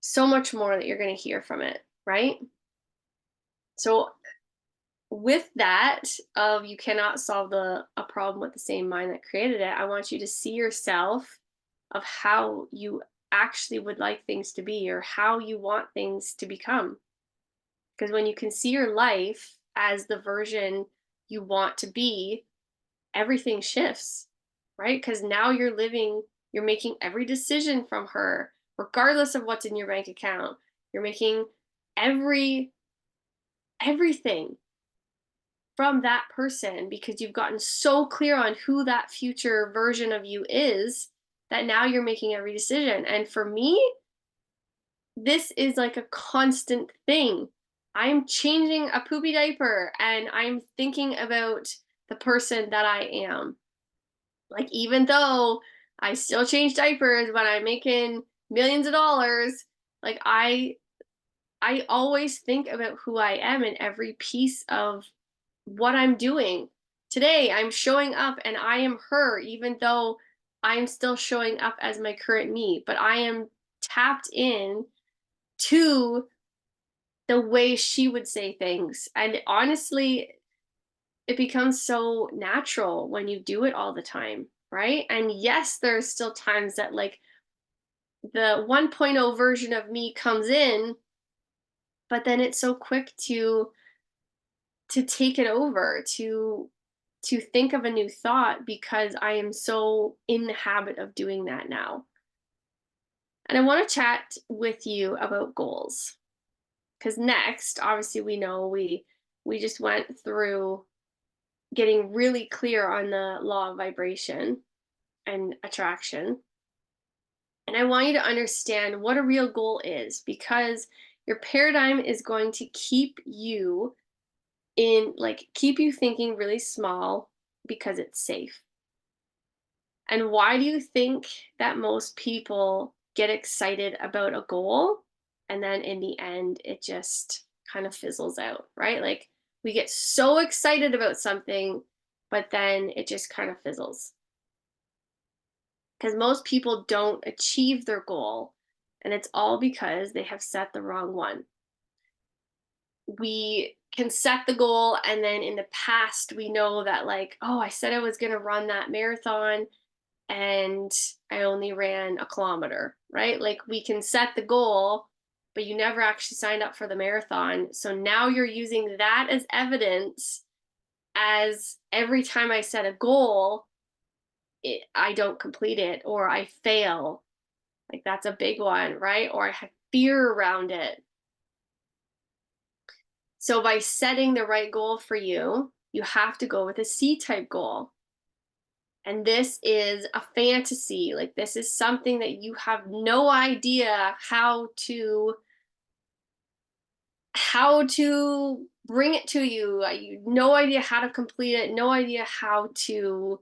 so much more that you're going to hear from it, right? So with that of, you cannot solve a problem with the same mind that created it, I want you to see yourself of how you actually would like things to be, or how you want things to become. Because when you can see your life as the version you want to be, everything shifts, right? Because now you're making every decision from her, regardless of what's in your bank account. You're making everything from that person, because you've gotten so clear on who that future version of you is, that now you're making every decision. And for me, this is like a constant thing. I'm changing a poopy diaper and I'm thinking about the person that I am. Like, even though I still change diapers when I'm making millions of dollars, like, I always think about who I am in every piece of what I'm doing. Today, I'm showing up and I am her, even though I'm still showing up as my current me, but I am tapped in to the way she would say things. And honestly, it becomes so natural when you do it all the time, right? And yes, there's still times that, like, the 1.0 version of me comes in, but then it's so quick to take it over, to think of a new thought, because I am so in the habit of doing that now. And I want to chat with you about goals, because next, obviously, we know we just went through getting really clear on the law of vibration and attraction. And I want you to understand what a real goal is, because your paradigm is going to keep you keep you thinking really small, because it's safe. And why do you think that most people get excited about a goal and then in the end it just kind of fizzles out, right? Like, we get so excited about something, but then it just kind of fizzles. Because most people don't achieve their goal, and it's all because they have set the wrong one. We can set the goal, and then in the past, we know that, like, oh, I said I was going to run that marathon, and I only ran a kilometer, right? Like, we can set the goal, but you never actually signed up for the marathon. So now you're using that as evidence, as every time I set a goal, I don't complete it, or I fail. Like, that's a big one, right? Or I have fear around it. So by setting the right goal for you, you have to go with a C-type goal. And this is a fantasy. Like, this is something that you have no idea how to bring it to you. You no idea how to complete it, no idea how to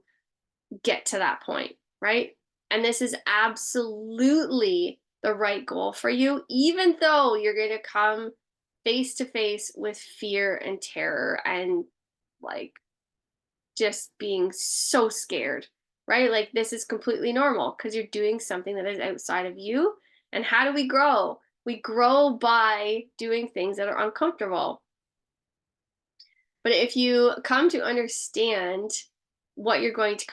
get to that point, right? And this is absolutely the right goal for you, even though you're going to come face to face with fear and terror and like just being so scared, right? Like this is completely normal because you're doing something that is outside of you. And how do we grow? We grow by doing things that are uncomfortable. But if you come to understand what you're going to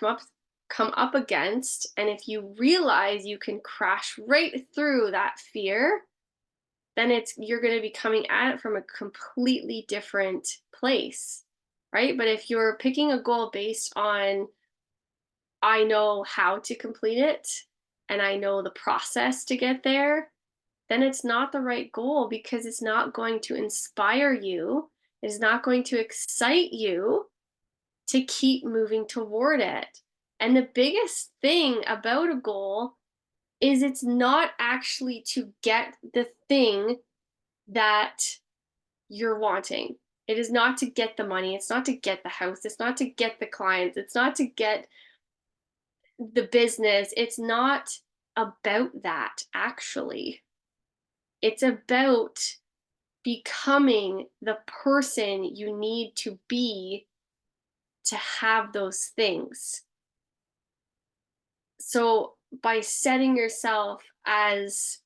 come up against, and if you realize you can crash right through that fear, then you're going to be coming at it from a completely different place, right? But if you're picking a goal based on I know how to complete it and I know the process to get there, then it's not the right goal because it's not going to inspire you. It's not going to excite you to keep moving toward it. And the biggest thing about a goal is it's not actually to get the thing that you're wanting. It is not to get the money. It's not to get the house. It's not to get the clients. It's not to get the business. It's not about that, actually. It's about becoming the person you need to be to have those things. So by setting yourself as,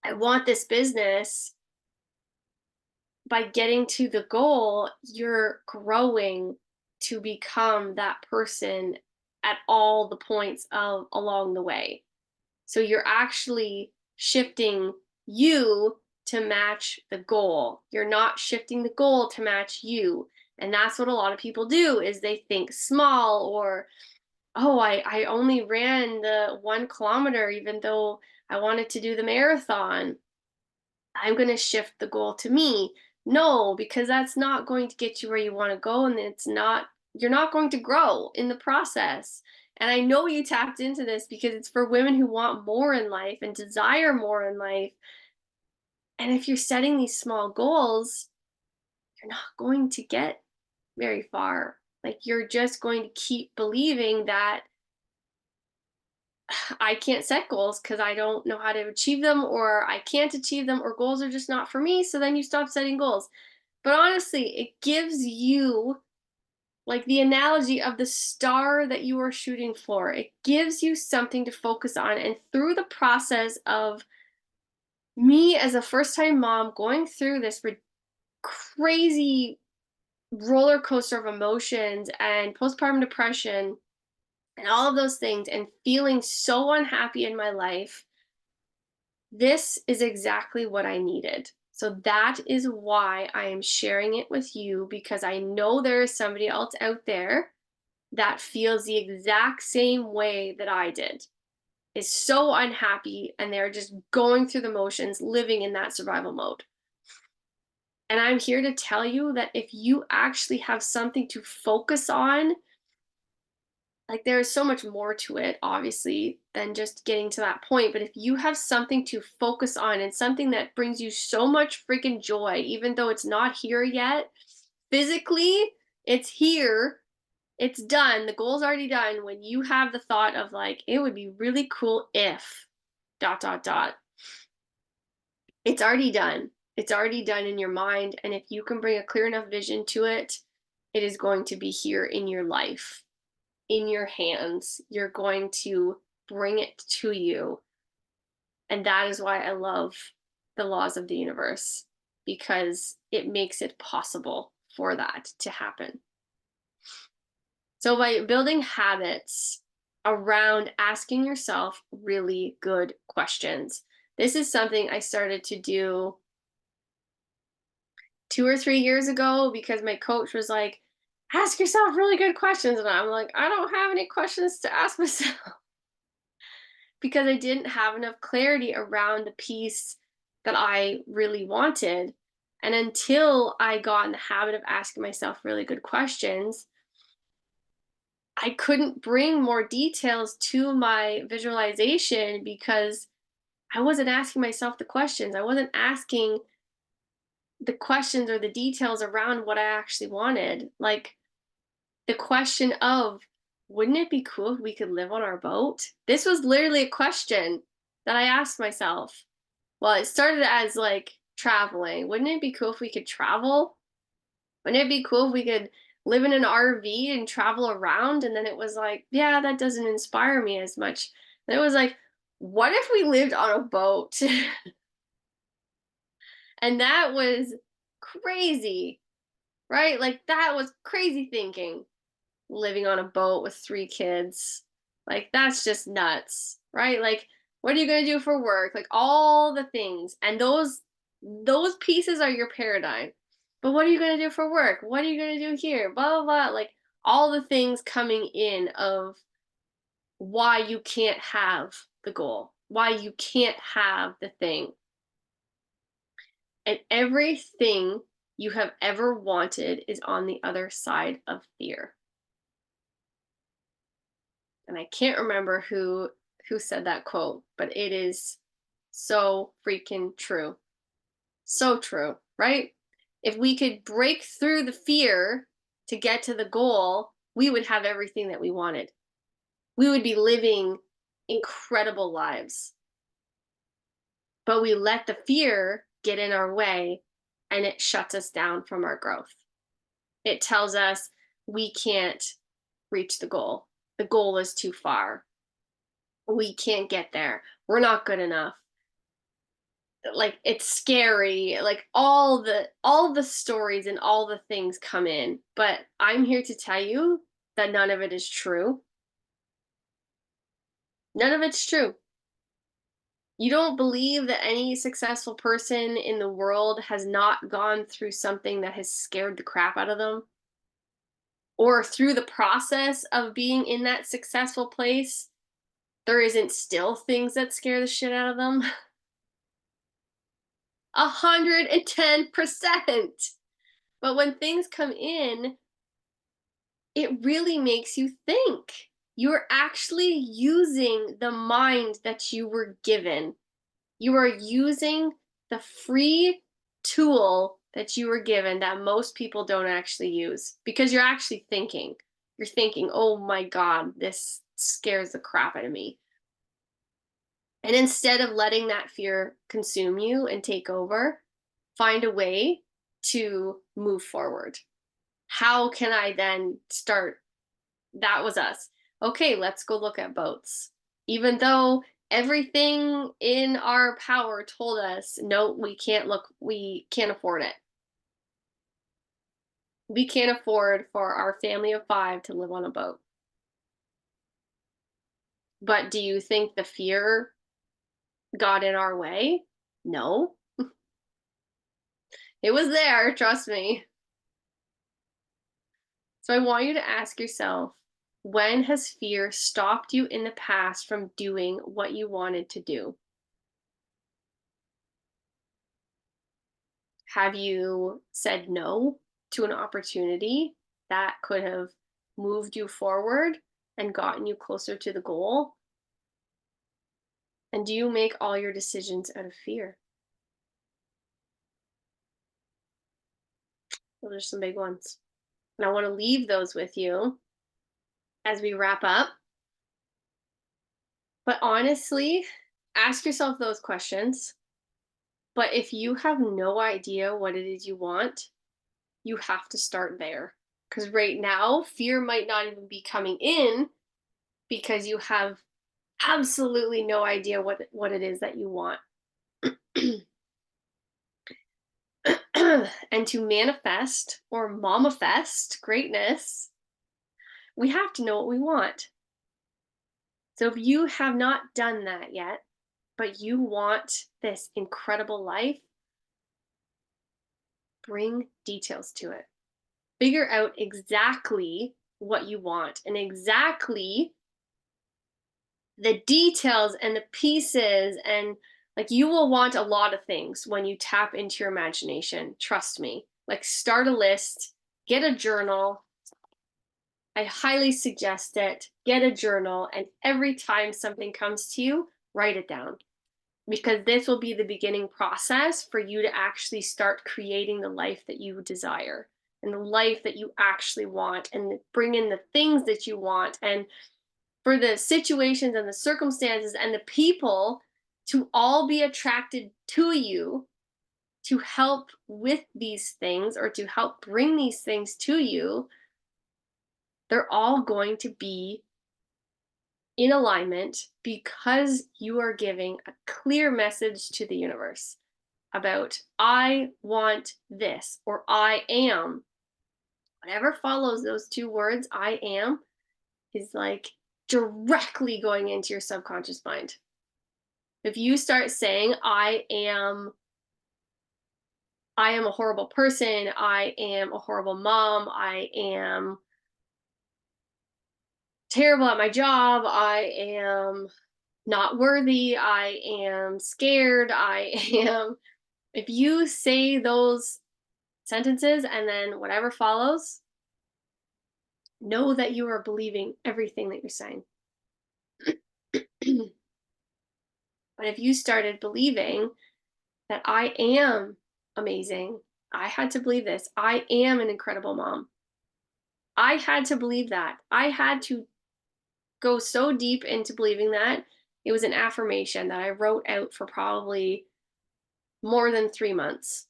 I want this business, by getting to the goal, you're growing to become that person at all the points of along the way. So you're actually shifting you to match the goal. You're not shifting the goal to match you. And that's what a lot of people do is they think small or, oh, I only ran the 1 kilometer even though I wanted to do the marathon. I'm going to shift the goal to me. No, because that's not going to get you where you want to go. And you're not going to grow in the process. And I know you tapped into this because it's for women who want more in life and desire more in life. And if you're setting these small goals, you're not going to get very far. Like you're just going to keep believing that I can't set goals because I don't know how to achieve them, or I can't achieve them, or goals are just not for me. So then you stop setting goals. But honestly, it gives you like the analogy of the star that you are shooting for. It gives you something to focus on. And through the process of me as a first time mom going through this crazy roller coaster of emotions and postpartum depression and all of those things, and feeling so unhappy in my life, this is exactly what I needed. So that is why I am sharing it with you, because I know there is somebody else out there that feels the exact same way that I did, is so unhappy and they're just going through the motions, living in that survival mode. And I'm here to tell you that if you actually have something to focus on, like there is so much more to it, obviously, than just getting to that point. But if you have something to focus on and something that brings you so much freaking joy, even though it's not here yet, physically, it's here, it's done, the goal's already done. When you have the thought of like, it would be really cool if dot dot dot, it's already done. It's already done in your mind. And if you can bring a clear enough vision to it, it is going to be here in your life, in your hands. You're going to bring it to you. And that is why I love the laws of the universe, because it makes it possible for that to happen. So by building habits around asking yourself really good questions, this is something I started to do 2 or 3 years ago because my coach was like, ask yourself really good questions. And I'm like, I don't have any questions to ask myself because I didn't have enough clarity around the piece that I really wanted. And until I got in the habit of asking myself really good questions, I couldn't bring more details to my visualization because I wasn't asking myself the questions. I wasn't asking the questions or the details around what I actually wanted. Like the question of, wouldn't it be cool if we could live on our boat? This was literally a question that I asked myself. Well, it started as like traveling. Wouldn't it be cool if we could travel? Wouldn't it be cool if we could live in an RV and travel around? And then it was like, yeah, that doesn't inspire me as much. And it was like, what if we lived on a boat? And that was crazy, right? Like that was crazy thinking. Living on a boat with 3 kids. Like that's just nuts, right? Like what are you going to do for work? Like all the things. And those pieces are your paradigm. But what are you going to do for work? What are you going to do here? Blah blah blah. Like all the things coming in of why you can't have the goal, why you can't have the thing. And everything you have ever wanted is on the other side of fear. And I can't remember who said that quote, but it is so freaking true. So true, right? If we could break through the fear to get to the goal, we would have everything that we wanted. We would be living incredible lives. But we let the fear get in our way and it shuts us down from our growth. It tells us we can't reach the goal. The goal is too far. We can't get there. We're not good enough. Like it's scary. Like all the stories and all the things come in. But I'm here to tell you that none of it is true. None of it's true. You don't believe that any successful person in the world has not gone through something that has scared the crap out of them? Or through the process of being in that successful place, there isn't still things that scare the shit out of them? 110%. But when things come in, it really makes you think. You're actually using the mind that you were given. You are using the free tool that you were given that most people don't actually use because you're actually thinking. You're thinking, oh my God, this scares the crap out of me. And instead of letting that fear consume you and take over, find a way to move forward. How can I then start? That was us. Okay, let's go look at boats. Even though everything in our power told us, no, we can't look, we can't afford it. We can't afford for our family of 5 to live on a boat. But do you think the fear got in our way? No. It was there, trust me. So I want you to ask yourself, when has fear stopped you in the past from doing what you wanted to do? Have you said no to an opportunity that could have moved you forward and gotten you closer to the goal? And do you make all your decisions out of fear? Those are some big ones. And I want to leave those with you as we wrap up. But honestly, ask yourself those questions. But if you have no idea what it is you want, you have to start there. Because right now, fear might not even be coming in because you have absolutely no idea what it is that you want. And to manifest or momifest greatness, we have to know what we want. So if you have not done that yet, but you want this incredible life, bring details to it. Figure out exactly what you want and exactly the details and the pieces, and like you will want a lot of things when you tap into your imagination. Trust me. Like start a list, get a journal. I highly suggest it. Get a journal, and every time something comes to you, write it down. because this will be the beginning process for you to actually start creating the life that you desire and the life that you actually want, and bring in the things that you want, and for the situations and the circumstances and the people to all be attracted to you to help with these things or to help bring these things to you. They're all going to be in alignment because you are giving a clear message to the universe about, I want this, or I am. Whatever follows those two words, I am, is like directly going into your subconscious mind. If you start saying, I am a horrible person, I am a horrible mom, I am terrible at my job, I am not worthy, I am scared, I am. If you say those sentences and then whatever follows, know that you are believing everything that you're saying. But if you started believing that I am amazing, I had to believe this, I am an incredible mom. I had to believe that. I had to go so deep into believing that. It was an affirmation that I wrote out for probably more than 3 months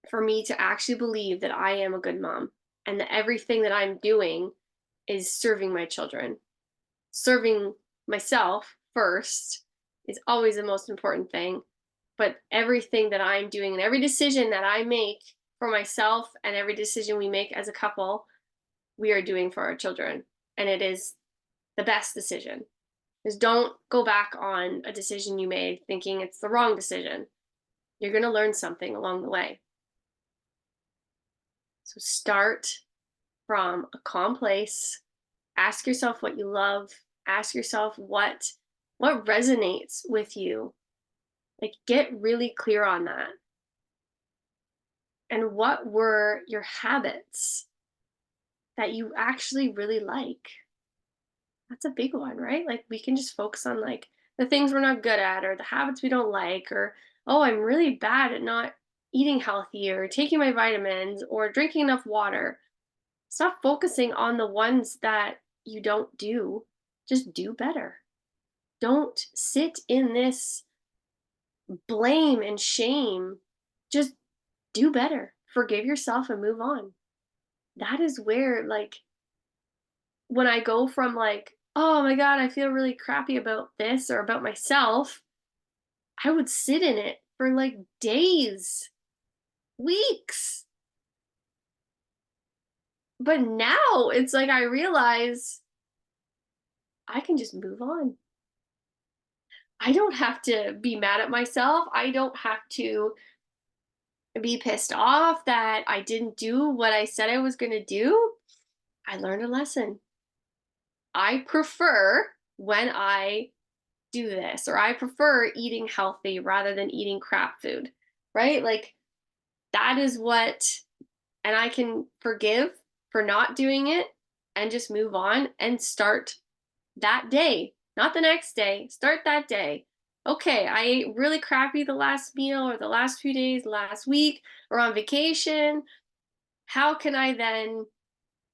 for me to actually believe that I am a good mom and that everything that I'm doing is serving my children. Serving myself first is always the most important thing. But everything that I'm doing and every decision that I make for myself and every decision we make as a couple, we are doing for our children. And it is the best decision. Just don't go back on a decision you made thinking it's the wrong decision. You're going to learn something along the way. So start from a calm place. Ask yourself what you love. Ask yourself what resonates with you. Like, get really clear on that. And what were your habits that you actually really like? That's a big one, right? Like, we can just focus on like the things we're not good at or the habits we don't like, or, oh, I'm really bad at not eating healthy or taking my vitamins or drinking enough water. Stop focusing on the ones that you don't do. Just do better. Don't sit in this blame and shame. Just do better. Forgive yourself and move on. That is where, like, when I go from like, oh my God, I feel really crappy about this or about myself, I would sit in it for like days, weeks. But now it's like I realize I can just move on. I don't have to be mad at myself. I don't have to be pissed off that I didn't do what I said I was going to do. I learned a lesson. I prefer when I do this, or I prefer eating healthy rather than eating crap food, right? Like, that is what, and I can forgive for not doing it and just move on and start that day, not the next day. Start that day. Okay, I ate really crappy the last meal or the last few days, last week, or on vacation. How can I then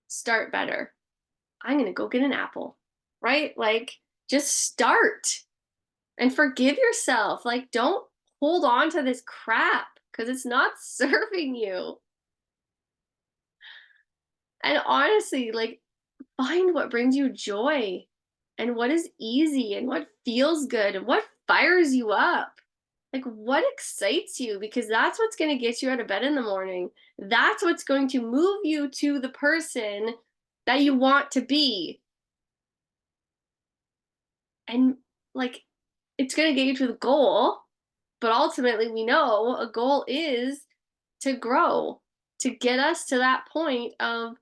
start better? I'm going to go get an apple, right? Like, just start and forgive yourself. Like, don't hold on to this crap because it's not serving you. And honestly, like, find what brings you joy and what is easy and what feels good and what fires you up. Like, what excites you? Because that's what's going to get you out of bed in the morning. That's what's going to move you to the person that you want to be. And like, it's going to get you to the goal. But ultimately, we know a goal is to grow, to get us to that point of,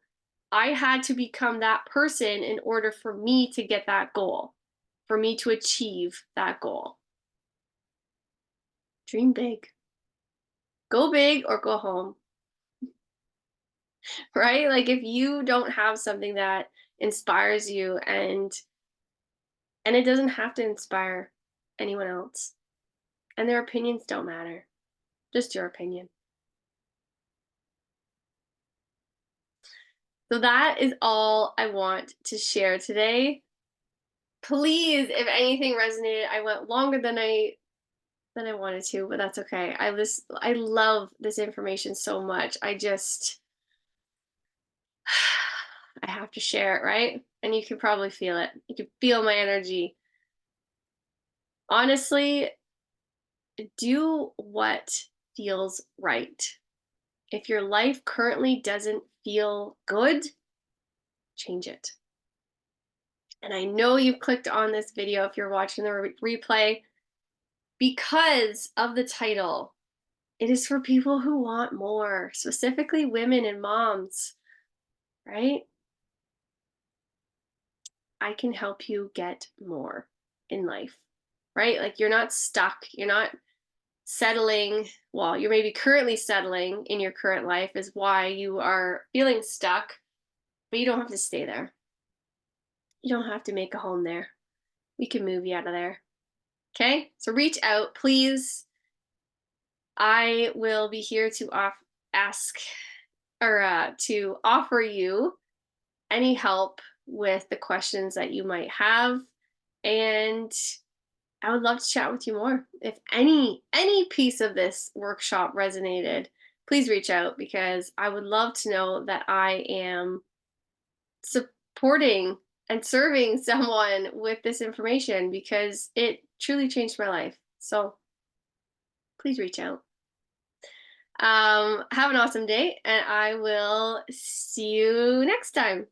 I had to become that person in order for me to get that goal, for me to achieve that goal. Dream big. Go big or go home, right? Like, if you don't have something that inspires you, and it doesn't have to inspire anyone else. and their opinions don't matter. Just your opinion. So that is all I want to share today. Please, if anything resonated, I went longer than I wanted to, but that's okay. I love this information so much. I have to share it, right? And you can probably feel it. You can feel my energy. Honestly, do what feels right. If your life currently doesn't feel good, change it. And I know you've clicked on this video if you're watching the replay because of the title. It is for people who want more, specifically women and moms, right? I can help you get more in life, right? Like you're not stuck. You're not settling. Well, you're maybe currently settling in your current life is why you are feeling stuck, but you don't have to stay there. You don't have to make a home there. We can move you out of there. Okay? So reach out, please. I will be here to ask or to offer you any help with the questions that you might have, and I would love to chat with you more. If any piece of this workshop resonated, please reach out because I would love to know that I am supporting and serving someone with this information because it truly changed my life. So please reach out. Have an awesome day, and I will see you next time.